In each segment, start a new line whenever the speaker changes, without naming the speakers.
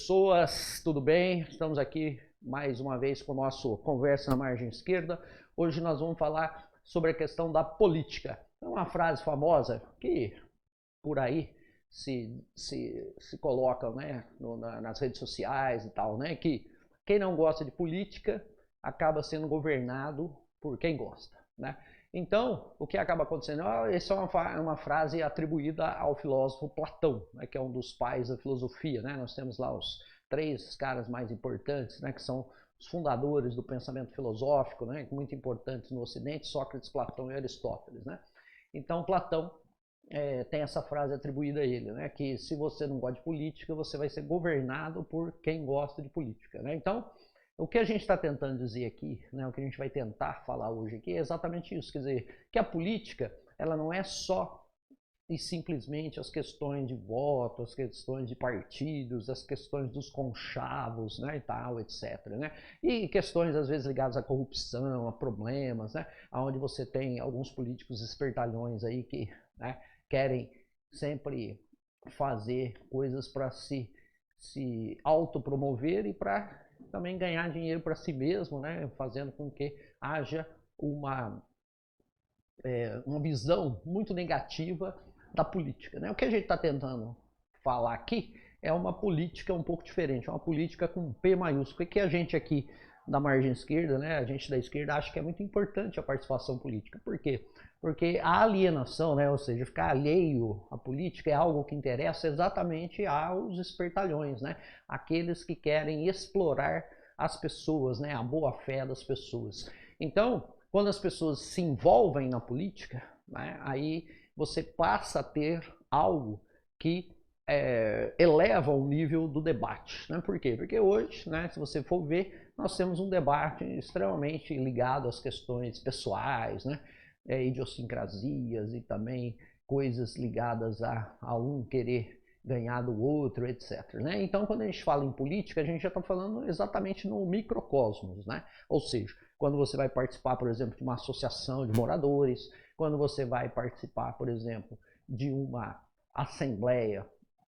pessoas, tudo bem? Estamos aqui mais uma vez com o nosso Conversa na Margem Esquerda. Hoje nós vamos falar sobre a questão da política. É uma frase famosa que por aí se coloca, né, nas redes sociais e tal, né, que quem não gosta de política acaba sendo governado por quem gosta, né? Então, o que acaba acontecendo? Essa é uma frase atribuída ao filósofo Platão, né, que é um dos pais da filosofia, né? Nós temos lá os três caras mais importantes, né, que são os fundadores do pensamento filosófico, né, muito importantes no Ocidente, Sócrates, Platão e Aristóteles, né? Então, Platão tem essa frase atribuída a ele, né, que se você não gosta de política, você vai ser governado por quem gosta de política, né? Então, o que a gente está tentando dizer aqui, né, o que a gente vai tentar falar hoje aqui é exatamente isso, quer dizer, que a política ela não é só e simplesmente as questões de voto, as questões de partidos, as questões dos conchavos, né, e tal, etc, né? E questões às vezes ligadas à corrupção, a problemas, né, onde você tem alguns políticos espertalhões aí que, né, querem sempre fazer coisas para se autopromover e para também ganhar dinheiro para si mesmo, né, fazendo com que haja uma visão muito negativa da política, né? O que a gente está tentando falar aqui é uma política um pouco diferente, uma política com P maiúsculo, que a gente aqui da margem esquerda, né, a gente da esquerda acha que é muito importante a participação política. Por quê? Porque a alienação, né, ou seja, ficar alheio à política é algo que interessa exatamente aos espertalhões, né, aqueles que querem explorar as pessoas, né, a boa-fé das pessoas. Então, quando as pessoas se envolvem na política, né, aí você passa a ter algo que eleva o nível do debate, né? Por quê? Porque hoje, né, se você for ver, nós temos um debate extremamente ligado às questões pessoais, né, idiosincrasias e também coisas ligadas a um querer ganhar do outro, etc, né? Então, quando a gente fala em política, a gente já está falando exatamente no microcosmos, né? Ou seja, quando você vai participar, por exemplo, de uma associação de moradores, quando você vai participar, por exemplo, de uma assembleia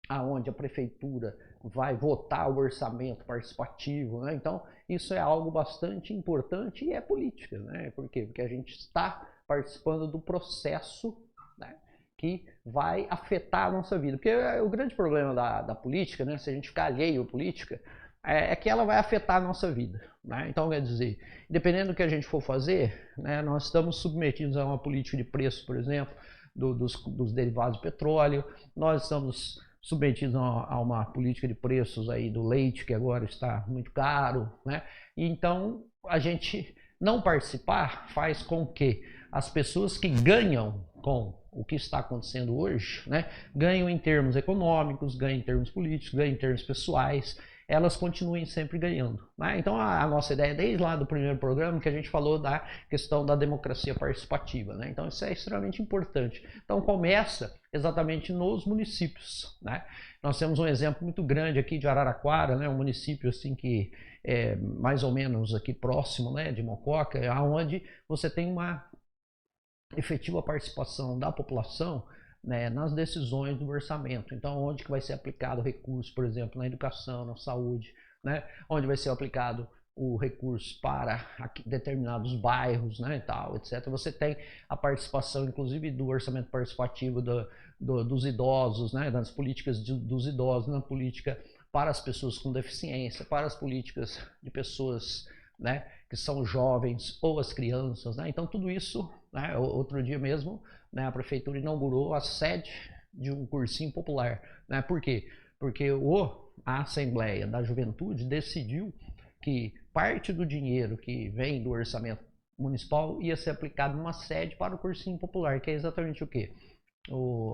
aonde a prefeitura vai votar o orçamento participativo, né? Então, isso é algo bastante importante e é política, né? Por quê? Porque a gente está participando do processo, né, que vai afetar a nossa vida. Porque o grande problema da política, né, se a gente ficar alheio à política, é que ela vai afetar a nossa vida, né? Então, quer dizer, dependendo do que a gente for fazer, né, nós estamos submetidos a uma política de preço, por exemplo, dos derivados do petróleo, nós estamos submetidos a uma política de preços aí do leite, que agora está muito caro, né? E então, a gente não participar faz com que as pessoas que ganham com o que está acontecendo hoje, né, ganham em termos econômicos, ganham em termos políticos, ganham em termos pessoais, elas continuem sempre ganhando, né? Então a nossa ideia desde lá do primeiro programa que a gente falou da questão da democracia participativa, né? Então isso é extremamente importante. Então começa exatamente nos municípios, né? Nós temos um exemplo muito grande aqui de Araraquara, né? Um município assim que é mais ou menos aqui próximo, né, de Mococa, onde você tem uma efetiva participação da população, né, nas decisões do orçamento. Então, onde que vai ser aplicado o recurso, por exemplo, na educação, na saúde, né, onde vai ser aplicado o recurso para determinados bairros, né, e tal, etc. Você tem a participação, inclusive, do orçamento participativo dos idosos, né, das políticas dos idosos, na política para as pessoas com deficiência, para as políticas de pessoas, né, que são jovens ou as crianças, né? Então tudo isso, né, outro dia mesmo, né, a prefeitura inaugurou a sede de um cursinho popular, né? Por quê? Porque a Assembleia da Juventude decidiu que parte do dinheiro que vem do orçamento municipal ia ser aplicado numa sede para o cursinho popular, que é exatamente o quê?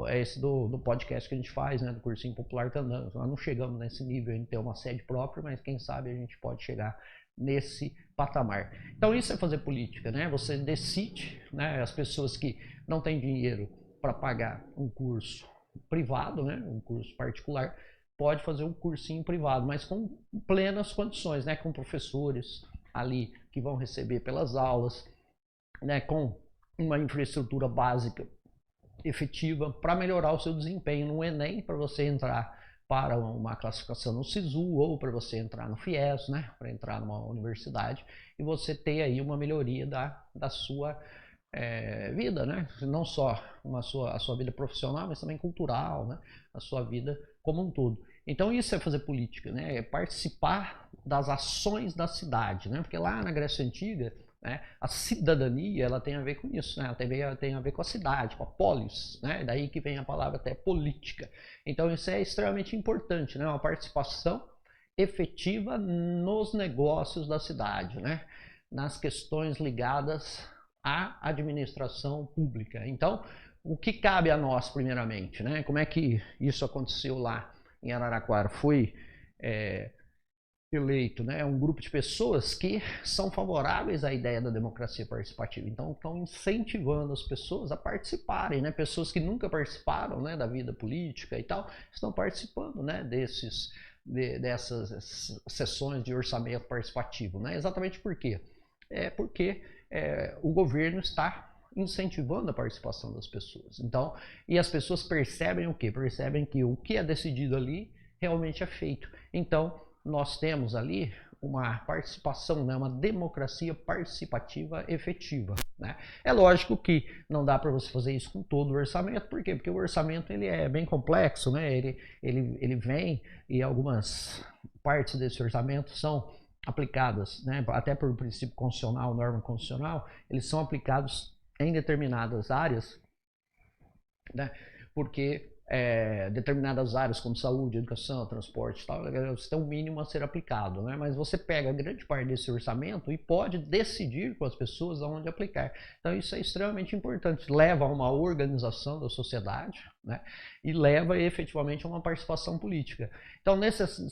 É esse do podcast que a gente faz, né, do cursinho popular que andando. Nós não chegamos nesse nível de ter uma sede própria, mas quem sabe a gente pode chegar nesse patamar. Então isso é fazer política, né? Você decide, né, as pessoas que não têm dinheiro para pagar um curso privado, né, um curso particular, pode fazer um cursinho privado, mas com plenas condições, né, com professores ali que vão receber pelas aulas, né, com uma infraestrutura básica efetiva para melhorar o seu desempenho no Enem, para você entrar para uma classificação no SISU ou para você entrar no FIES, né, para entrar numa universidade e você ter aí uma melhoria da sua vida, né, não só a sua vida profissional, mas também cultural, né, a sua vida como um todo. Então isso é fazer política, né, é participar das ações da cidade, né, porque lá na Grécia Antiga, né, a cidadania ela tem a ver com isso, né, ela tem a ver com a cidade, com a polis, né, daí que vem a palavra até política. Então isso é extremamente importante, né, uma participação efetiva nos negócios da cidade, né, nas questões ligadas à administração pública. Então, o que cabe a nós primeiramente, né, como é que isso aconteceu lá em Araraquara? Foi eleito, né, um grupo de pessoas que são favoráveis à ideia da democracia participativa. Então estão incentivando as pessoas a participarem, né, pessoas que nunca participaram, né, da vida política e tal, estão participando, né, dessas sessões de orçamento participativo, né, exatamente por quê? Porque o governo está incentivando a participação das pessoas. Então, e as pessoas percebem o quê? Percebem que o que é decidido ali realmente é feito. Então, nós temos ali uma participação, né, uma democracia participativa efetiva, né? É lógico que não dá para você fazer isso com todo o orçamento, por quê? Porque o orçamento ele é bem complexo, né? Ele vem e algumas partes desse orçamento são aplicadas, né, até por princípio constitucional, norma constitucional, eles são aplicados em determinadas áreas, né, porque determinadas áreas como saúde, educação, transporte e tal, você tem um mínimo a ser aplicado, né? Mas você pega grande parte desse orçamento e pode decidir com as pessoas aonde aplicar. Então isso é extremamente importante, leva a uma organização da sociedade, né? E leva efetivamente a uma participação política. Então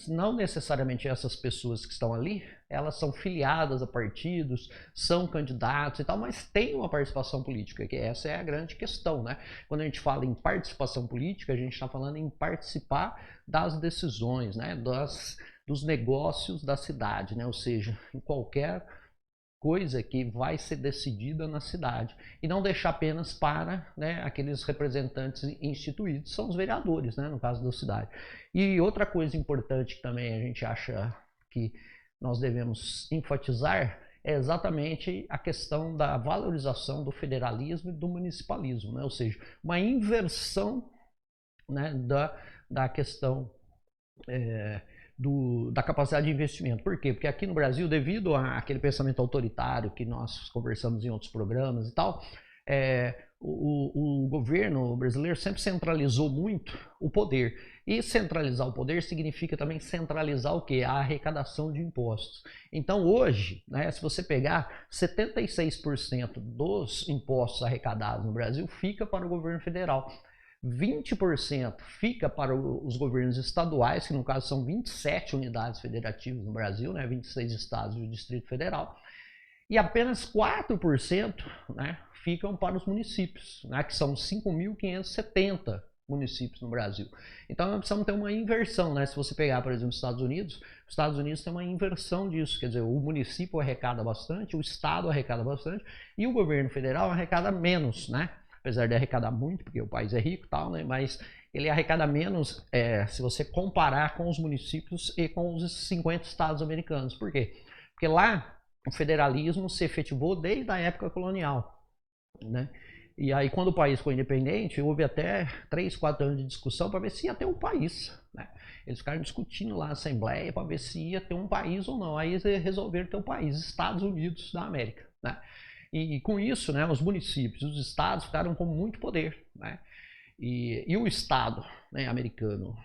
não necessariamente essas pessoas que estão ali, elas são filiadas a partidos, são candidatos e tal, mas tem uma participação política, que essa é a grande questão, né? Quando a gente fala em participação política, a gente está falando em participar das decisões, né? Dos negócios da cidade, né? Ou seja, em qualquer coisa que vai ser decidida na cidade e não deixar apenas para, né, aqueles representantes instituídos, são os vereadores, né, no caso da cidade. E outra coisa importante que também a gente acha que nós devemos enfatizar é exatamente a questão da valorização do federalismo e do municipalismo, né? Ou seja, uma inversão, né, da questão da capacidade de investimento. Por quê? Porque aqui no Brasil, devido àquele pensamento autoritário que nós conversamos em outros programas e tal, o governo brasileiro sempre centralizou muito o poder. E centralizar o poder significa também centralizar o quê? A arrecadação de impostos. Então hoje, né, se você pegar 76% dos impostos arrecadados no Brasil fica para o governo federal. 20% fica para os governos estaduais, que no caso são 27 unidades federativas no Brasil, né, 26 estados e o Distrito Federal, e apenas 4%, né, ficam para os municípios, né, que são 5.570 municípios no Brasil. Então nós precisamos ter uma inversão, né? Se você pegar, por exemplo, os Estados Unidos tem uma inversão disso, quer dizer, o município arrecada bastante, o estado arrecada bastante e o governo federal arrecada menos, né? Apesar de arrecadar muito, porque o país é rico e tal, né? Mas ele arrecada menos se você comparar com os municípios e com os 50 estados americanos. Por quê? Porque lá o federalismo se efetivou desde a época colonial, né? E aí quando o país foi independente, houve até 3, 4 anos de discussão para ver se ia ter um país, né? Eles ficaram discutindo lá na Assembleia para ver se ia ter um país ou não. Aí eles resolveram ter um país, Estados Unidos da América, né? E com isso, né, os municípios, os estados ficaram com muito poder, né? E o estado, né, americano,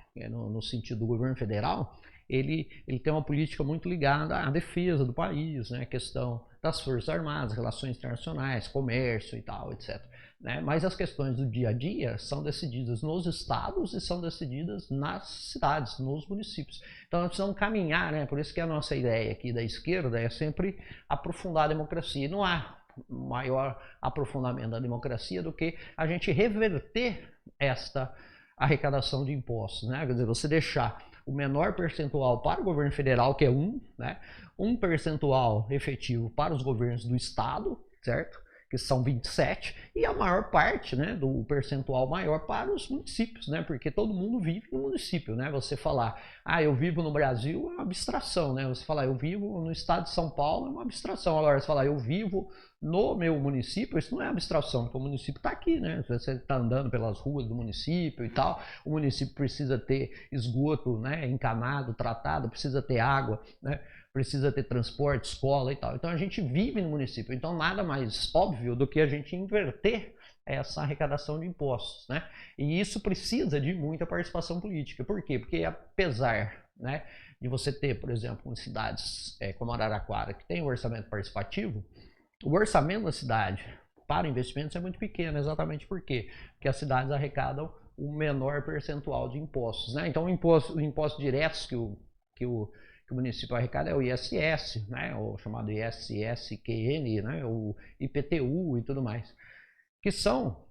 no sentido do governo federal, ele tem uma política muito ligada à defesa do país, né, a questão das forças armadas, relações internacionais, comércio e tal, etc. Né? Mas as questões do dia a dia são decididas nos estados e são decididas nas cidades, nos municípios. Então nós precisamos caminhar, né? Por isso que a nossa ideia aqui da esquerda é sempre aprofundar a democracia. Não há maior aprofundamento da democracia do que a gente reverter esta arrecadação de impostos, né? Quer dizer, você deixar o menor percentual para o governo federal, que é né? Um percentual efetivo para os governos do estado, certo? que são 27, e a maior parte, né, do percentual maior para os municípios, né, porque todo mundo vive no município, né, você falar, eu vivo no Brasil é uma abstração, né, você falar, eu vivo no estado de São Paulo é uma abstração, agora você falar, eu vivo no meu município, isso não é abstração, porque o município está aqui, né, você está andando pelas ruas do município e tal, o município precisa ter esgoto, né, encanado, tratado, precisa ter água, né, precisa ter transporte, escola e tal. Então a gente vive no município, então nada mais óbvio do que a gente inverter essa arrecadação de impostos, né? E isso precisa de muita participação política. Por quê? Porque apesar, né, de você ter, por exemplo, em cidades como Araraquara, que tem um orçamento participativo, o orçamento da cidade para investimentos é muito pequeno, exatamente por quê? Porque as cidades arrecadam o menor percentual de impostos, né? Então os impostos diretos que o município arrecada é o ISS, né, o chamado ISSQN, né, o IPTU e tudo mais, que são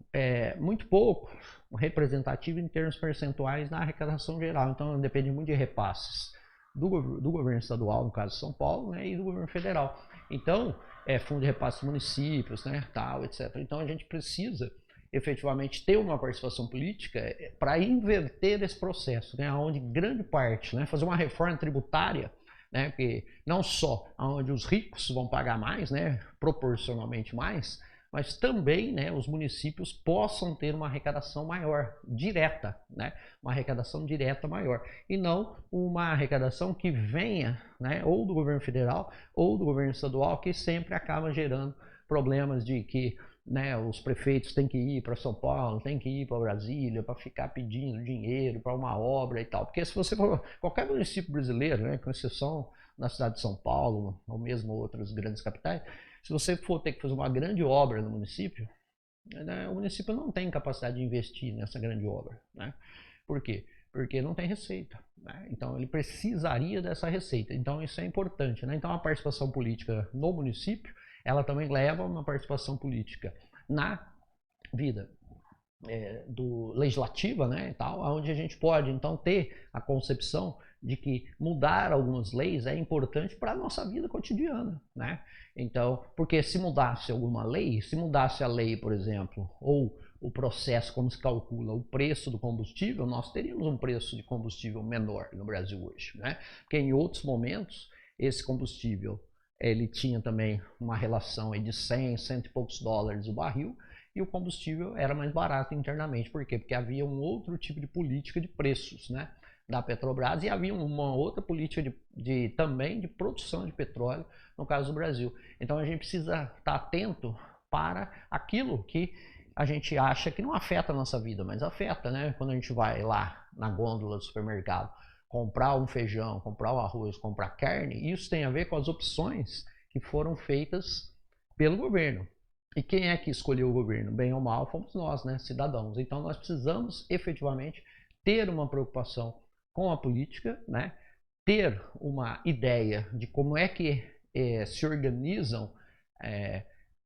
muito pouco representativos em termos percentuais na arrecadação geral. Então depende muito de repasses do governo estadual, no caso de São Paulo, né, e do governo federal. Então, fundo de repasse dos municípios, né, tal, etc. Então a gente precisa efetivamente ter uma participação política para inverter esse processo, né, onde grande parte, né, fazer uma reforma tributária, né, porque não só onde os ricos vão pagar mais, né, proporcionalmente mais, mas também, né, os municípios possam ter uma arrecadação maior, direta, né, uma arrecadação direta maior, e não uma arrecadação que venha, né, ou do governo federal ou do governo estadual, que sempre acaba gerando problemas de que, né, os prefeitos têm que ir para São Paulo, têm que ir para Brasília para ficar pedindo dinheiro para uma obra e tal. Porque se você for qualquer município brasileiro, né, com exceção na cidade de São Paulo ou mesmo outras grandes capitais, se você for ter que fazer uma grande obra no município, né, o município não tem capacidade de investir nessa grande obra, né? Por quê? Porque não tem receita, né? Então ele precisaria dessa receita. Então isso é importante, né? Então a participação política no município, ela também leva a uma participação política na vida do legislativa, né, e tal, onde a gente pode então ter a concepção de que mudar algumas leis é importante para a nossa vida cotidiana, né? Então, porque se mudasse alguma lei, se mudasse a lei, por exemplo, ou o processo como se calcula o preço do combustível, nós teríamos um preço de combustível menor no Brasil hoje, né? Porque em outros momentos esse combustível ele tinha também uma relação de 100 e poucos dólares o barril, e o combustível era mais barato internamente. Por quê? Porque havia um outro tipo de política de preços, né, da Petrobras, e havia uma outra política também de produção de petróleo, no caso do Brasil. Então a gente precisa estar atento para aquilo que a gente acha que não afeta a nossa vida, mas afeta, né? Quando a gente vai lá na gôndola do supermercado comprar um feijão, comprar um arroz, comprar carne, isso tem a ver com as opções que foram feitas pelo governo. E quem é que escolheu o governo? Bem ou mal, fomos nós, né, cidadãos. Então nós precisamos efetivamente ter uma preocupação com a política, né, ter uma ideia de como é que se organizam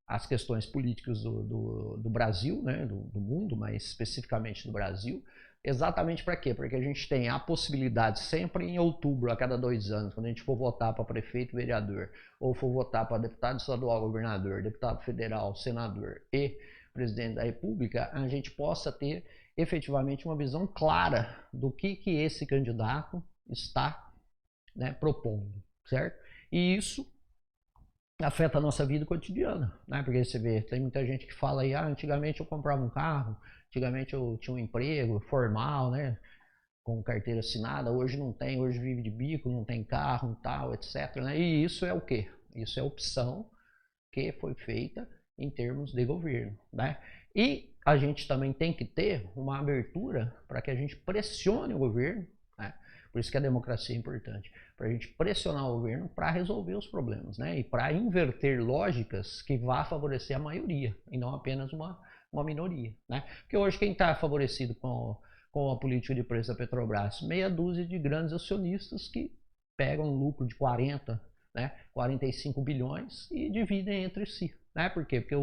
as questões políticas do Brasil, né, do mundo, mas especificamente do Brasil. Exatamente para quê? Porque a gente tem a possibilidade sempre em outubro, a cada 2 anos, quando a gente for votar para prefeito, vereador, ou for votar para deputado estadual, governador, deputado federal, senador e presidente da República, a gente possa ter efetivamente uma visão clara do que esse candidato está, né, propondo, certo? E isso afeta a nossa vida cotidiana, né? Porque você vê, tem muita gente que fala aí, antigamente eu comprava um carro, antigamente eu tinha um emprego formal, né, com carteira assinada, hoje não tem, hoje vive de bico, não tem carro e tal, etc, né? E isso é o quê? Isso é opção que foi feita em termos de governo, né? E a gente também tem que ter uma abertura para que a gente pressione o governo, né? Por isso que a democracia é importante, para a gente pressionar o governo para resolver os problemas, né? E para inverter lógicas que vá favorecer a maioria e não apenas uma minoria, né? Porque hoje quem está favorecido com a política de preço da Petrobras? Meia dúzia de grandes acionistas que pegam um lucro de 40, né, 45 bilhões e dividem entre si, né? Por quê? Porque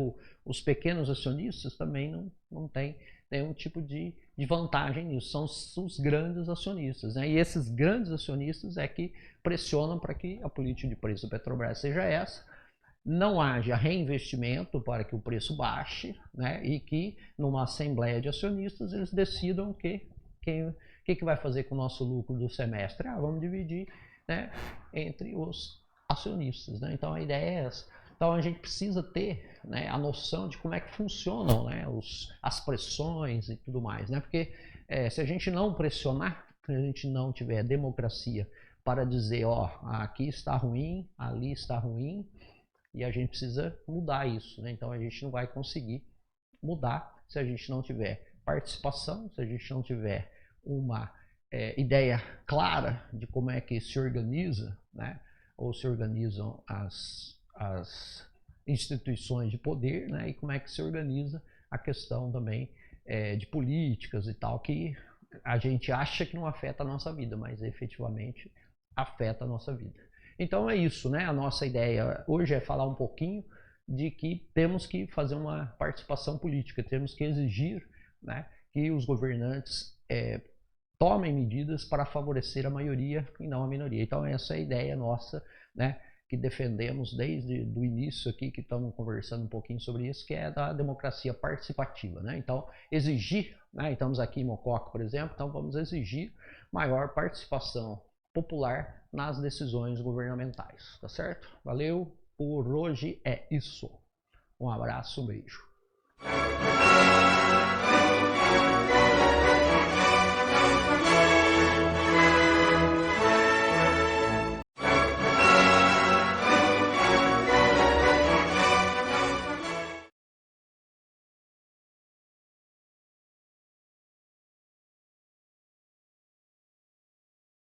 os pequenos acionistas também não têm nenhum tipo de vantagem nisso, são os grandes acionistas, né? E esses grandes acionistas é que pressionam para que a política de preço da Petrobras seja essa, não haja reinvestimento para que o preço baixe, né, e que numa assembleia de acionistas eles decidam que vai fazer com o nosso lucro do semestre. Vamos dividir, né, entre os acionistas, né? Então a ideia é essa. Então a gente precisa ter, né, a noção de como é que funcionam, né, as pressões e tudo mais, né? Porque se a gente não pressionar, se a gente não tiver democracia para dizer, ó, aqui está ruim, ali está ruim, e a gente precisa mudar isso, né? Então a gente não vai conseguir mudar se a gente não tiver participação, se a gente não tiver uma ideia clara de como é que se organiza, né, ou se organizam as instituições de poder, né, e como é que se organiza a questão também de políticas e tal, que a gente acha que não afeta a nossa vida, mas efetivamente afeta a nossa vida. Então é isso, né? A nossa ideia hoje é falar um pouquinho de que temos que fazer uma participação política, temos que exigir, né, que os governantes tomem medidas para favorecer a maioria e não a minoria. Então essa é a ideia nossa, né, que defendemos desde o início aqui, que estamos conversando um pouquinho sobre isso, que é da democracia participativa, né? Então exigir, né, estamos aqui em Mococa, por exemplo, então vamos exigir maior participação popular nas decisões governamentais, tá certo? Valeu, por hoje é isso. Um abraço, um beijo.